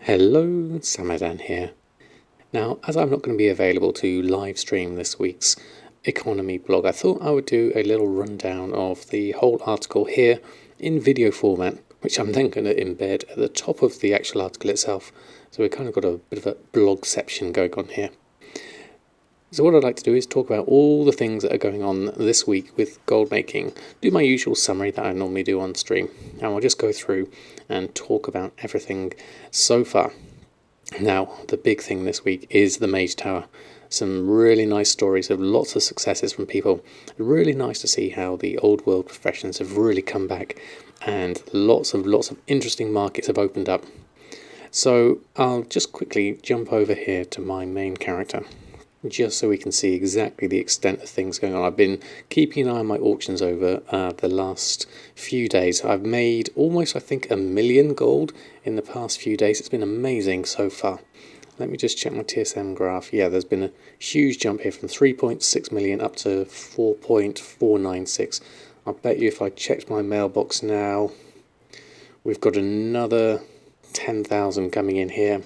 Hello, Samadan here. Now, as I'm not going to be available to live stream this week's economy blog, I thought I would do a little rundown of the whole article here in video format, which I'm then going to embed at the top of the actual article itself. So we've kind of got a bit of a blog section going on here. So what I'd like to do is talk about all the things that are going on this week with Goldmaking, do my usual summary that I normally do on stream, and we'll just go through and talk about everything so far. Now, the big thing this week is the Mage Tower. Some really nice stories of lots of successes from people. Really nice to see how the old world professions have really come back, and lots of interesting markets have opened up. So I'll just quickly jump over here to my main character, just so we can see exactly the extent of things going on. I've been keeping an eye on my auctions over the last few days. I've made almost, I think, 1 million gold in the past few days. It's been amazing so far. Let me just check my TSM graph. Yeah, there's been a huge jump here from 3.6 million up to 4.496. I bet you if I checked my mailbox now, we've got another 10,000 coming in here.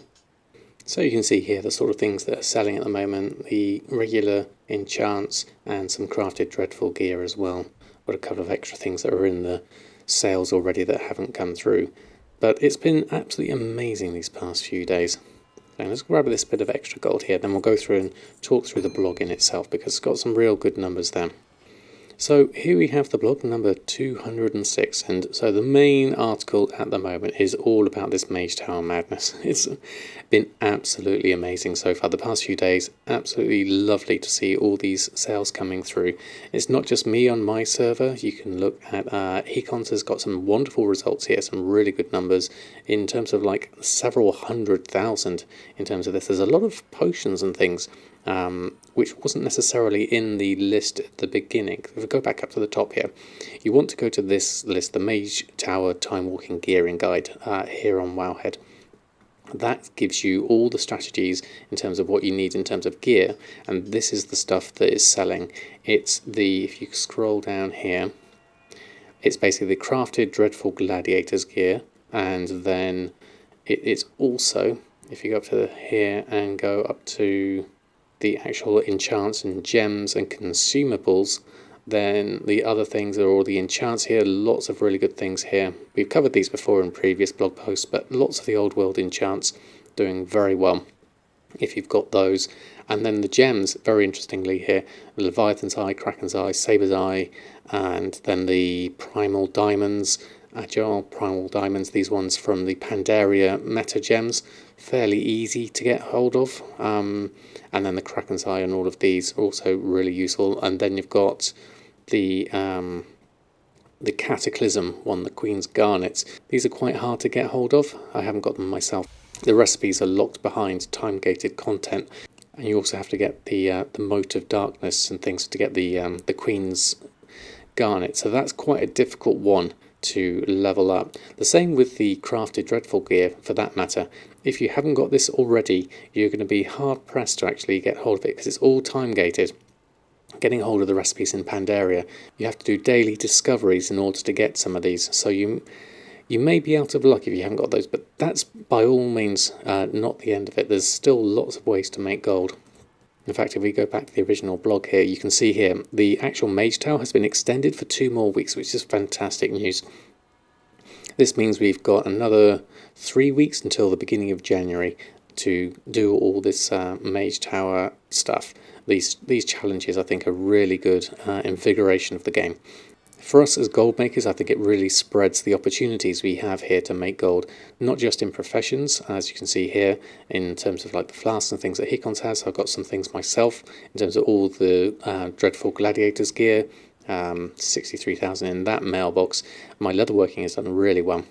So you can see here the sort of things that are selling at the moment, the regular enchants and some crafted dreadful gear as well. Got a couple of extra things that are in the sales already that haven't come through. But it's been absolutely amazing these past few days. And let's grab this bit of extra gold here, then we'll go through and talk through the blog in itself because it's got some real good numbers there. So here we have the blog number 206, and so the main article at the moment is all about this Mage Tower madness. It's been absolutely amazing so far. The past few days, absolutely lovely to see all these sales coming through. It's not just me on my server. You can look at Econs has got some wonderful results here, some really good numbers in terms of like several 100,000 in terms of this. There's a lot of potions and things which wasn't necessarily in the list at the beginning. If we go back up to the top here, you want to go to this list, the Mage Tower Timewalking Gearing Guide here on Wowhead. That gives you all the strategies in terms of what you need in terms of gear, and this is the stuff that is selling. It's the, if you scroll down here, it's basically the crafted dreadful gladiators gear, and then it's also, if you go up to here and go up to the actual enchants and gems and consumables, then the other things are all the enchants here. Lots of really good things here. We've covered these before in previous blog posts, but lots of the old world enchants doing very well if you've got those. And then the gems, very interestingly here, Leviathan's Eye, Kraken's Eye, Saber's Eye, and then the Primal Diamonds, Agile Primal Diamonds, these ones from the Pandaria meta gems, fairly easy to get hold of. And then the Kraken's Eye and all of these are also really useful. And then you've got the Cataclysm one, the Queen's Garnets. These are quite hard to get hold of. I haven't got them myself. The recipes are locked behind time-gated content, and you also have to get the Mote of Darkness and things to get the Queen's Garnet. So that's quite a difficult one to level up. The same with the crafted dreadful gear for that matter. If you haven't got this already, you're going to be hard pressed to actually get hold of it because it's all time gated. Getting hold of the recipes in Pandaria, you have to do daily discoveries in order to get some of these, so you may be out of luck if you haven't got those, but that's by all means not the end of it. There's still lots of ways to make gold. In fact, if we go back to the original blog here, you can see here the actual Mage Tower has been extended for 2 more weeks, which is fantastic news. This means we've got another 3 weeks until the beginning of January to do all this Mage Tower stuff. These challenges, I think, are really good invigoration of the game. For us as gold makers, I think it really spreads the opportunities we have here to make gold, not just in professions, as you can see here, in terms of like the flasks and things that Hikons has. I've got some things myself in terms of all the dreadful gladiators gear, 63,000 in that mailbox. My leatherworking has done really well.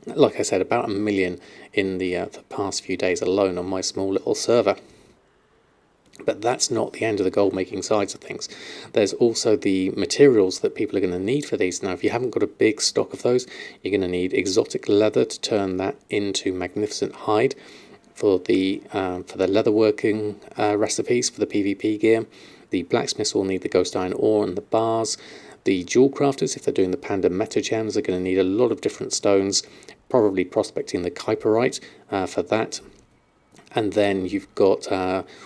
Like I said, about 1 million in the past few days alone on my small little server. But that's not the end of the gold making sides of things. There's also the materials that people are going to need for these. Now, if you haven't got a big stock of those, you're going to need exotic leather to turn that into magnificent hide for the leatherworking recipes for the PvP gear. The blacksmiths will need the ghost iron ore and the bars. The jewel crafters, if they're doing the panda meta gems, are going to need a lot of different stones. probably prospecting the Kyperite for that. And then you've got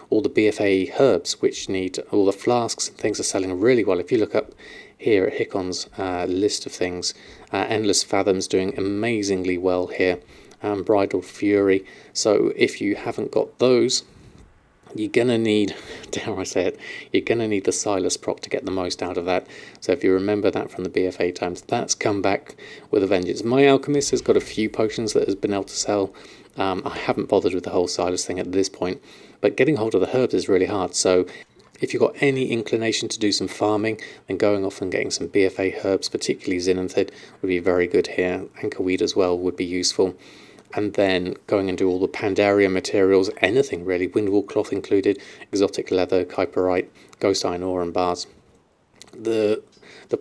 all the BFA herbs, which need all the flasks and things are selling really well. If you look up here at Hikon's list of things, Endless Fathoms doing amazingly well here, Bridal Fury. So if you haven't got those, you're going to need, dare I say it, you're going to need the Silas proc to get the most out of that. So if you remember that from the BFA times, that's come back with a vengeance. My Alchemist has got a few potions that has been able to sell. I haven't bothered with the whole Silas thing at this point, but getting hold of the herbs is really hard. So if you've got any inclination to do some farming, then going off and getting some BFA herbs, particularly Xenonthid, would be very good here. Anchorweed as well would be useful. And then going and do all the Pandaria materials, anything really, Windwall cloth included, exotic leather, Kyperite, ghost iron ore and bars. The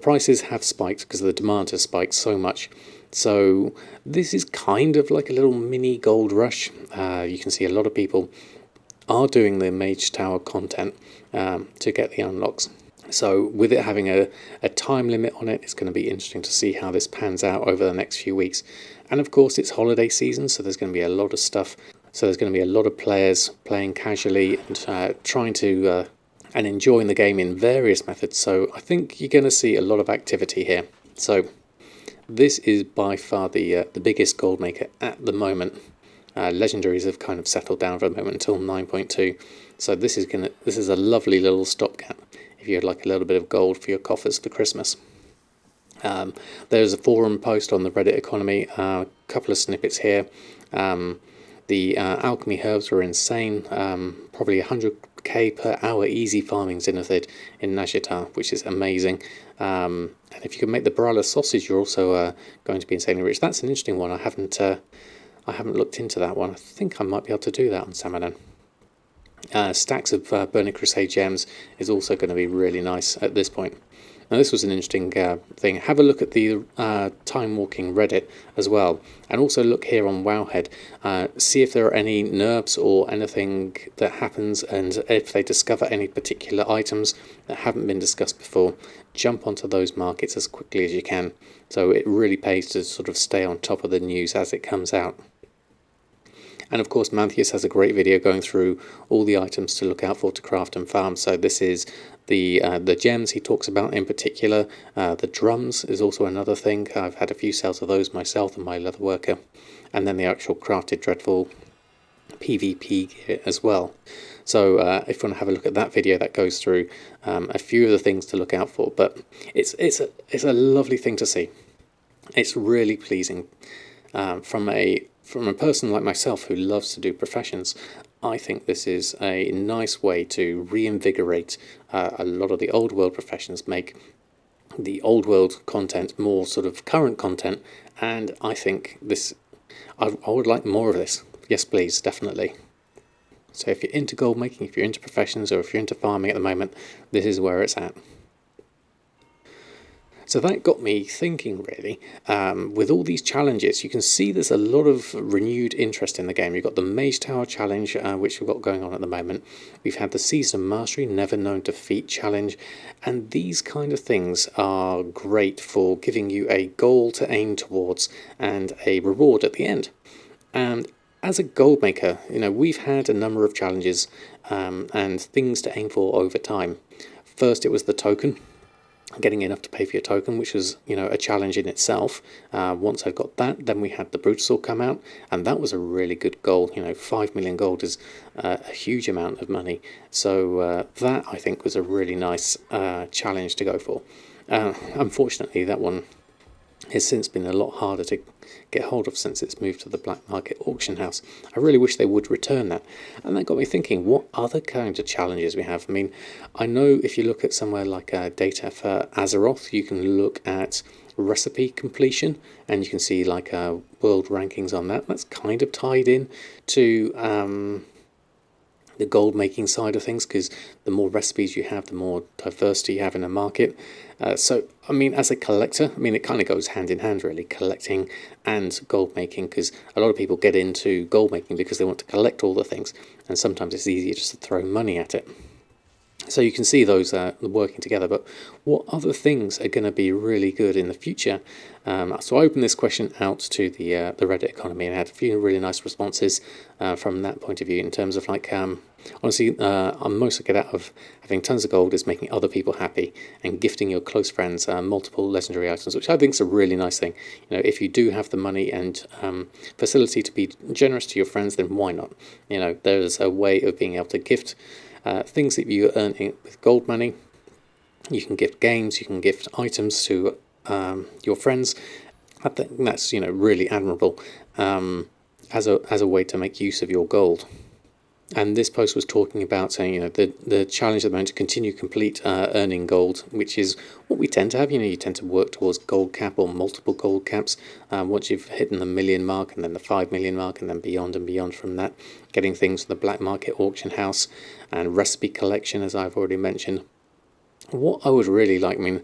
prices have spiked because the demand has spiked so much. So this is kind of like a little mini gold rush. You can see a lot of people are doing the Mage Tower content to get the unlocks. So with it having a time limit on it, it's going to be interesting to see how this pans out over the next few weeks. And of course it's holiday season, so there's going to be a lot of stuff. So there's going to be a lot of players playing casually and trying to and enjoying the game in various methods. So I think you're going to see a lot of activity here. So this is by far the biggest gold maker at the moment. Legendaries have kind of settled down for the moment until 9.2. So this is a lovely little stopgap if you'd like a little bit of gold for your coffers for Christmas. There's a forum post on the Reddit economy, a couple of snippets here. The alchemy herbs were insane, probably 100k per hour easy farming Xenonthid in Nashitar, which is amazing. And if you can make the Barala sausage, you're also going to be insanely rich. That's an interesting one. I haven't looked into that one. I think I might be able to do that on Samadan. Stacks of Burning Crusade gems is also going to be really nice at this point. Now this was an interesting thing. Have a look at the Timewalking Reddit as well, and also look here on Wowhead. See if there are any NERPs or anything that happens, and if they discover any particular items that haven't been discussed before, jump onto those markets as quickly as you can. So it really pays to sort of stay on top of the news as it comes out. And of course Manthius has a great video going through all the items to look out for to craft and farm. So this is the gems he talks about in particular. The drums is also another thing. I've had a few sales of those myself and my leather worker. And then the actual crafted dreadful PvP gear as well. So if you want to have a look at that video, that goes through a few of the things to look out for. But it's a lovely thing to see. It's really pleasing from a person like myself who loves to do professions. I think this is a nice way to reinvigorate a lot of the old world professions, make the old world content more sort of current content, and I think this, I would like more of this. Yes please, definitely. So if you're into gold making, if you're into professions, or if you're into farming at the moment, this is where it's at. So that got me thinking, really. With all these challenges, you can see there's a lot of renewed interest in the game. You've got the Mage Tower challenge, which we've got going on at the moment. We've had the Season of Mastery, Never Known Defeat challenge. And these kind of things are great for giving you a goal to aim towards and a reward at the end. And as a gold maker, you know, we've had a number of challenges and things to aim for over time. First, it was the token. Getting enough to pay for your token, which was, you know, a challenge in itself. Once I got that, then we had the Brutal come out, and that was a really good goal. You know, 5 million gold is a huge amount of money. So that, I think, was a really nice challenge to go for. Unfortunately, that one has since been a lot harder to get hold of since it's moved to the black market auction house. I really wish they would return that. And that got me thinking, what other kinds of challenges we have? I mean, I know if you look at somewhere like data for Azeroth, you can look at recipe completion, and you can see like world rankings on that. That's kind of tied in to the gold making side of things, because the more recipes you have, the more diversity you have in the market. So, I mean, as a collector, I mean, it kind of goes hand in hand, really, collecting and gold making, because a lot of people get into gold making because they want to collect all the things, and sometimes it's easier just to throw money at it. So you can see those working together, but what other things are going to be really good in the future? So I opened this question out to the Reddit economy and had a few really nice responses from that point of view in terms of like, honestly, most I get out of having tons of gold is making other people happy and gifting your close friends multiple legendary items, which I think is a really nice thing. You know, if you do have the money and facility to be generous to your friends, then why not? You know, there's a way of being able to gift things that you earn with gold money. You can gift games, you can gift items to your friends. I think that's, you know, really admirable as a way to make use of your gold. And this post was talking about saying, you know, the challenge at the moment to continue complete earning gold, which is what we tend to have. You know, you tend to work towards gold cap or multiple gold caps. Once you've hit the 1 million mark and then the 5 million mark and then beyond and beyond from that, getting things from the black market auction house and recipe collection, as I've already mentioned. What I would really like, I mean,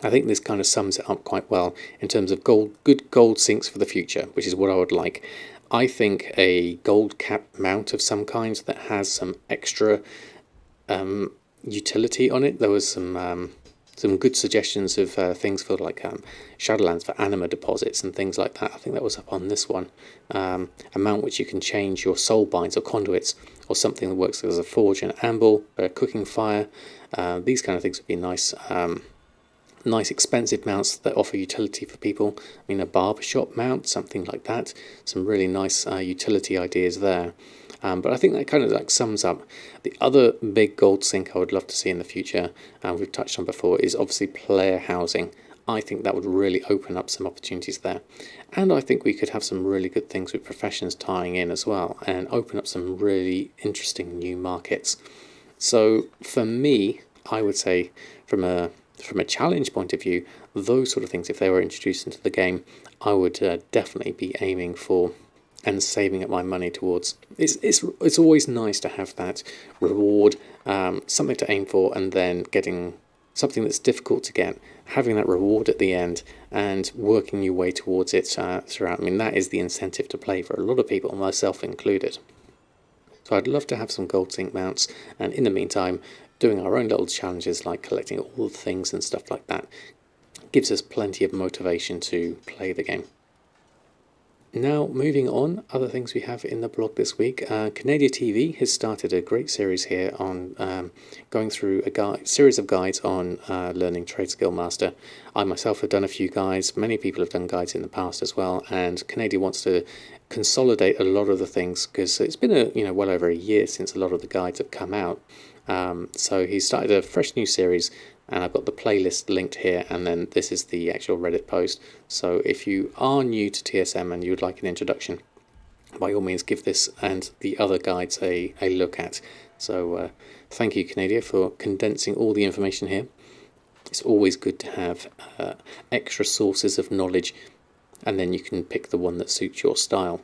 I think this kind of sums it up quite well in terms of good gold sinks for the future, which is what I would like. I think a gold cap mount of some kind that has some extra utility on it. There was some good suggestions of things for like Shadowlands for anima deposits and things like that. I think that was up on this one. A mount which you can change your soul binds or conduits, or something that works as a forge and amble, a cooking fire. These kind of things would be nice. Nice expensive mounts that offer utility for people. I mean, a barbershop mount, something like that. Some really nice utility ideas there. But I think that kind of like sums up the other big gold sink I would love to see in the future, and we've touched on before, is obviously player housing. I think that would really open up some opportunities there. And I think we could have some really good things with professions tying in as well and open up some really interesting new markets. So for me, I would say from a challenge point of view, those sort of things, if they were introduced into the game, I would definitely be aiming for and saving up my money towards. It's always nice to have that reward, something to aim for, and then getting something that's difficult to get, having that reward at the end, and working your way towards it throughout. I mean, that is the incentive to play for a lot of people, myself included. So I'd love to have some gold sink mounts, and in the meantime, doing our own little challenges like collecting all the things and stuff like that gives us plenty of motivation to play the game. Now, moving on, other things we have in the blog this week. Canadian TV has started a great series here on going through a series of guides on learning Trade Skill Master. I myself have done a few guides. Many people have done guides in the past as well, and Canadian wants to consolidate a lot of the things because it's been well over a year since a lot of the guides have come out. So he started a fresh new series, and I've got the playlist linked here, and then this is the actual Reddit post. So if you are new to TSM and you would like an introduction, by all means give this and the other guides a look at. So thank you, Canada, for condensing all the information here. It's always good to have extra sources of knowledge, and then you can pick the one that suits your style.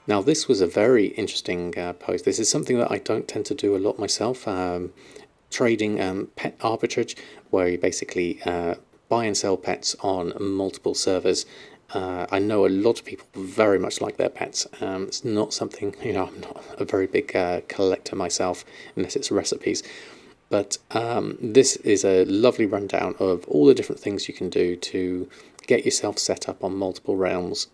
Now, this was a very interesting post. This is something that I don't tend to do a lot myself. Trading pet arbitrage, where you basically buy and sell pets on multiple servers. I know a lot of people very much like their pets. It's not something, I'm not a very big collector myself, unless it's recipes. But this is a lovely rundown of all the different things you can do to get yourself set up on multiple realms.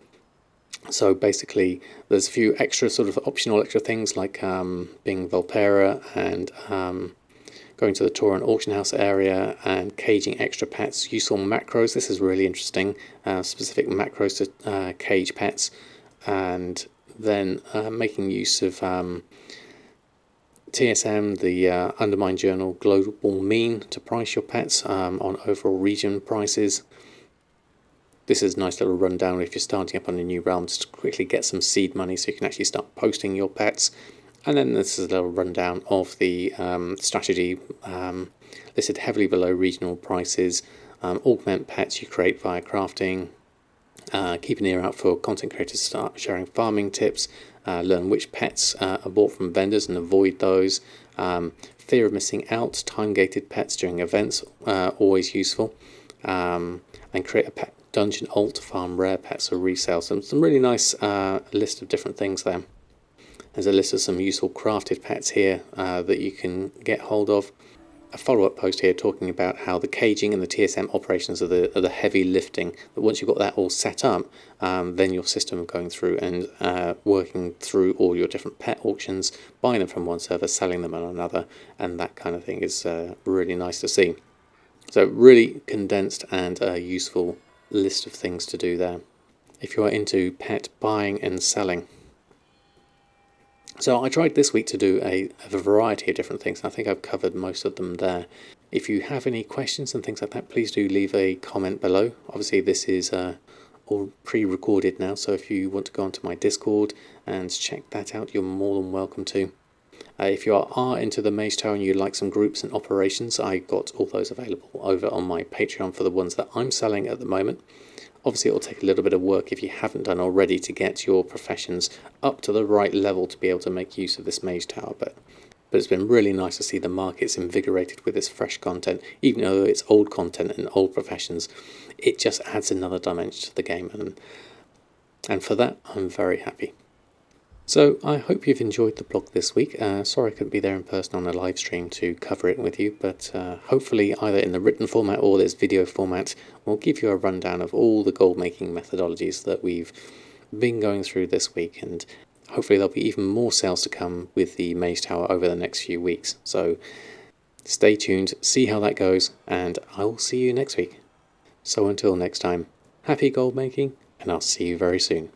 So basically, there's a few extra sort of optional extra things like being Volpera and going to the tour and auction house area and caging extra pets, useful macros. This is really interesting, specific macros to cage pets, and then making use of TSM, the Undermine Journal Global Mean to price your pets on overall region prices. This is a nice little rundown if you're starting up on a new realm, just to quickly get some seed money so you can actually start posting your pets. And then this is a little rundown of the strategy listed heavily below regional prices. Augment pets you create via crafting. Keep an ear out for content creators start sharing farming tips. Learn which pets are bought from vendors and avoid those. Fear of missing out. Time-gated pets during events, always useful. And create a pet dungeon alt to farm rare pets or resell. Some really nice list of different things there. There's a list of some useful crafted pets here that you can get hold of. A follow-up post here talking about how the caging and the TSM operations are the heavy lifting. But once you've got that all set up, then your system of going through and working through all your different pet auctions, buying them from one server, selling them on another, and that kind of thing is really nice to see. So really condensed and useful list of things to do there if you are into pet buying and selling. So I tried this week to do a variety of different things, and I think I've covered most of them there. If you have any questions and things like that, please do leave a comment below. Obviously this is all pre-recorded now, so if you want to go onto my Discord and check that out, you're more than welcome to. If you are into the Mage Tower and you'd like some groups and operations, I got all those available over on my Patreon for the ones that I'm selling at the moment. Obviously it will take a little bit of work if you haven't done already to get your professions up to the right level to be able to make use of this Mage Tower, but it's been really nice to see the markets invigorated with this fresh content. Even though it's old content and old professions, it just adds another dimension to the game, and for that I'm very happy. So I hope you've enjoyed the blog this week. Sorry I couldn't be there in person on a live stream to cover it with you, but hopefully either in the written format or this video format will give you a rundown of all the gold making methodologies that we've been going through this week, and hopefully there'll be even more sales to come with the Mage Tower over the next few weeks. So stay tuned, see how that goes, and I will see you next week. So until next time, happy gold making, and I'll see you very soon.